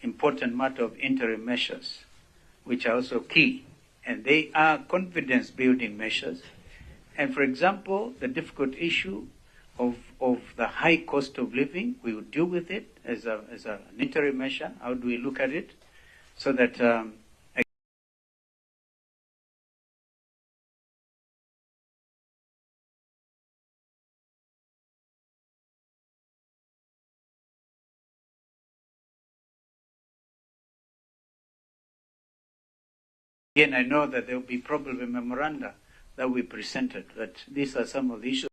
important matter of interim measures, which are also key, and they are confidence-building measures. And for example, the difficult issue of the high cost of living, we will deal with it as an interim measure. How do we look at it so that again, I know that there will be probably memoranda that we presented, but these are some of the issues.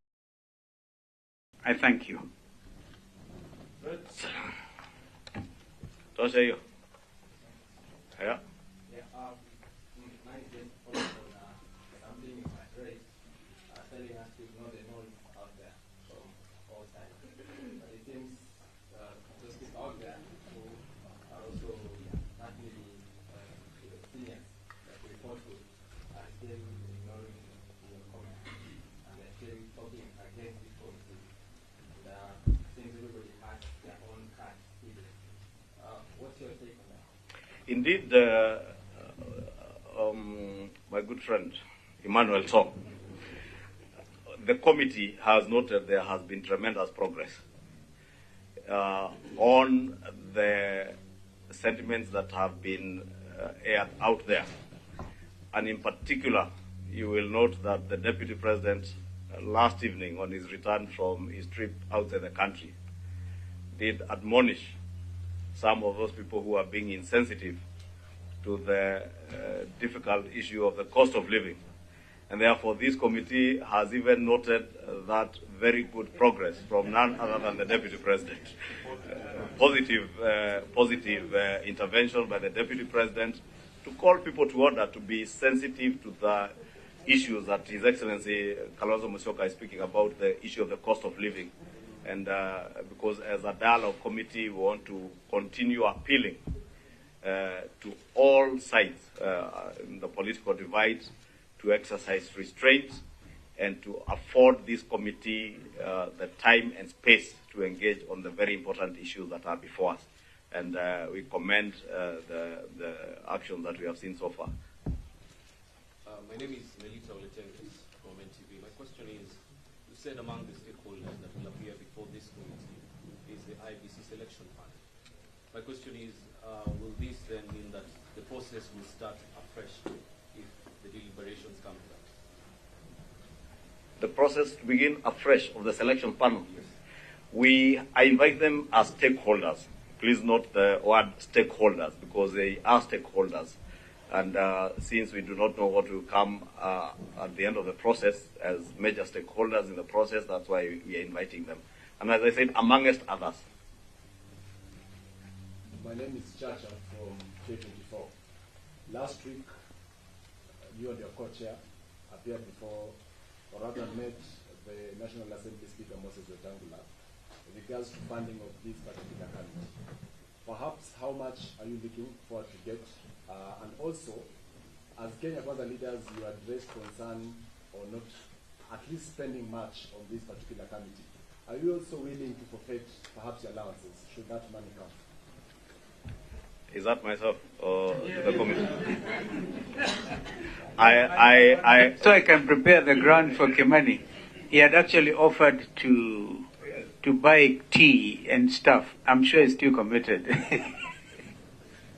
I thank you. Tosha hiyo. Yeah. Telling us to ignore the noise out there from all sides. But it seems those people out there who are also partly seniors that we report to are still ignoring your comments and they're still talking against this policy. Since everybody has their own card hidden. What's your take on that? Indeed, my good friend Emmanuel Song, the committee has noted there has been tremendous progress on the sentiments that have been aired out there. And in particular, you will note that the Deputy President last evening on his return from his trip outside the country did admonish some of those people who are being insensitive to the difficult issue of the cost of living. And therefore, this committee has even noted that very good progress from none other than the Deputy President. Positive intervention by the Deputy President to call people to order to be sensitive to the issues that His Excellency Kalonzo Musyoka is speaking about, the issue of the cost of living. And because as a dialogue committee, we want to continue appealing to all sides in the political divide to exercise restraint and to afford this committee the time and space to engage on the very important issues that are before us. And we commend the action that we have seen so far. My name is Melita Oletenges from NTV. My question is, you said among the stakeholders that will appear before this committee is the IBC selection panel. My question is, will this then mean that the process will start afresh if the deliberations come to that? The process to begin afresh of the selection panel. Yes. I invite them as stakeholders. Please note the word stakeholders because they are stakeholders. And since we do not know what will come at the end of the process as major stakeholders in the process, that's why we are inviting them. And as I said, amongst others. My name is Chacha from K24. Last week, you and your co-chair appeared before, or rather met the National Assembly Speaker Moses Wetangula with regards to funding of this particular committee. Perhaps how much are you looking forward to get? And also, as Kenya Kwanza leaders, you addressed concern or not at least spending much on this particular committee. Are you also willing to forfeit perhaps your allowances should that money come? Is that myself or the committee? So I can prepare the ground for Kimani. He had actually offered to buy tea and stuff. I'm sure he's still committed.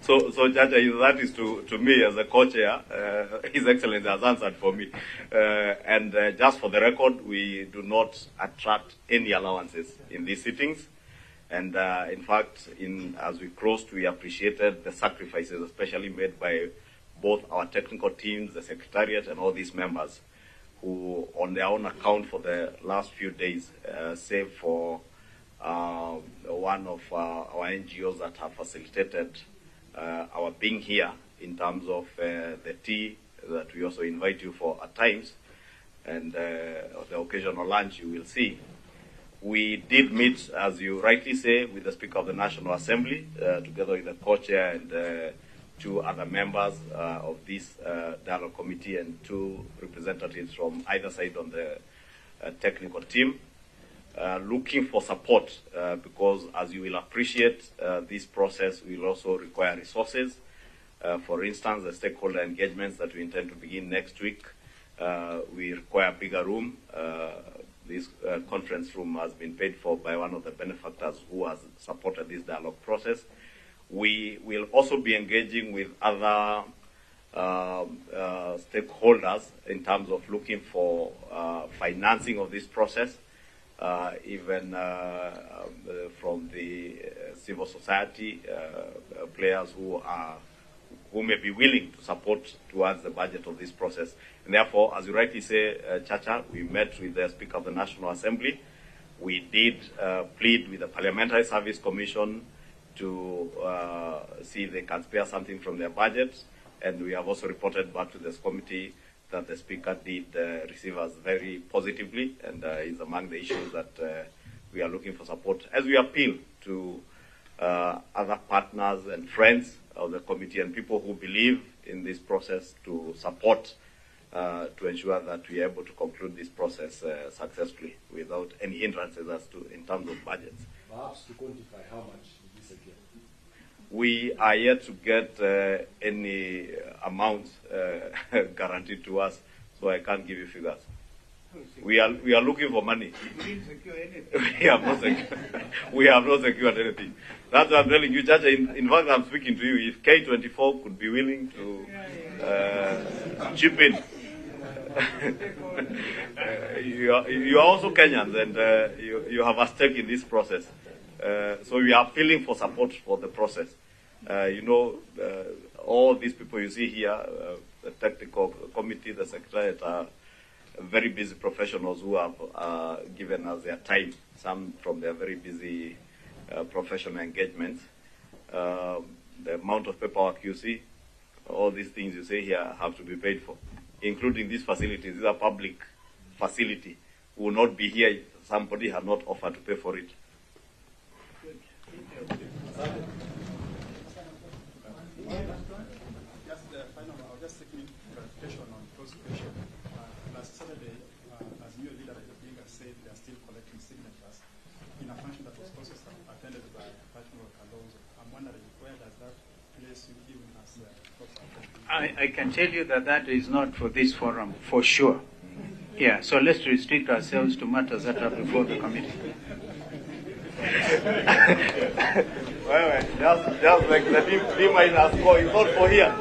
So Chacha, that is to me as a co-chair. His Excellency has answered for me. And just for the record, we do not attract any allowances in these sittings. And in fact, as we closed, we appreciated the sacrifices, especially made by both our technical teams, the Secretariat, and all these members who, on their own account for the last few days, save for one of our NGOs that have facilitated our being here in terms of the tea that we also invite you for at times, and the occasional lunch you will see. We did meet, as you rightly say, with the Speaker of the National Assembly, together with the co-chair and two other members of this dialogue committee and two representatives from either side on the technical team. looking for support because, as you will appreciate, this process will also require resources. For instance, the stakeholder engagements that we intend to begin next week, we require a bigger room. This conference room has been paid for by one of the benefactors who has supported this dialogue process. We will also be engaging with other stakeholders in terms of looking for financing of this process, even from the civil society players who may be willing to support towards the budget of this process. And therefore, as you rightly say, Chacha, we met with the Speaker of the National Assembly. We did plead with the Parliamentary Service Commission to see if they can spare something from their budget. And we have also reported back to this committee that the Speaker did receive us very positively, and is among the issues that we are looking for support as we appeal to other partners and friends of the committee and people who believe in this process to support to ensure that we are able to conclude this process successfully without any hindrances as to in terms of budgets. Perhaps to quantify how much did you secure? We are yet to get any amount guaranteed to us, so I can't give you figures. We are looking for money. We didn't secure anything. We have not secured anything. That's what I'm telling you, Judge. In fact, I'm speaking to you. If K24 could be willing to chip in. You are also Kenyans, and you have a stake in this process. So we are appealing for support for the process. All these people you see here, the technical committee, the secretariat, are very busy professionals who have given us their time, some from their very busy professional engagements. The amount of paperwork you see, all these things you see here have to be paid for, including these facilities. These are public facility. We will not be here if somebody had not offered to pay for it. I'll just take clarification on close question. Last Saturday, as new leader of the Binga said, they are still collecting signatures in a function that was also attended by Patrick Alonso. I'm wondering, where does that place you give as I can tell you that is not for this forum, for sure. Yeah, so let's restrict ourselves to matters that are before the committee. Just like the D minus score is not for here.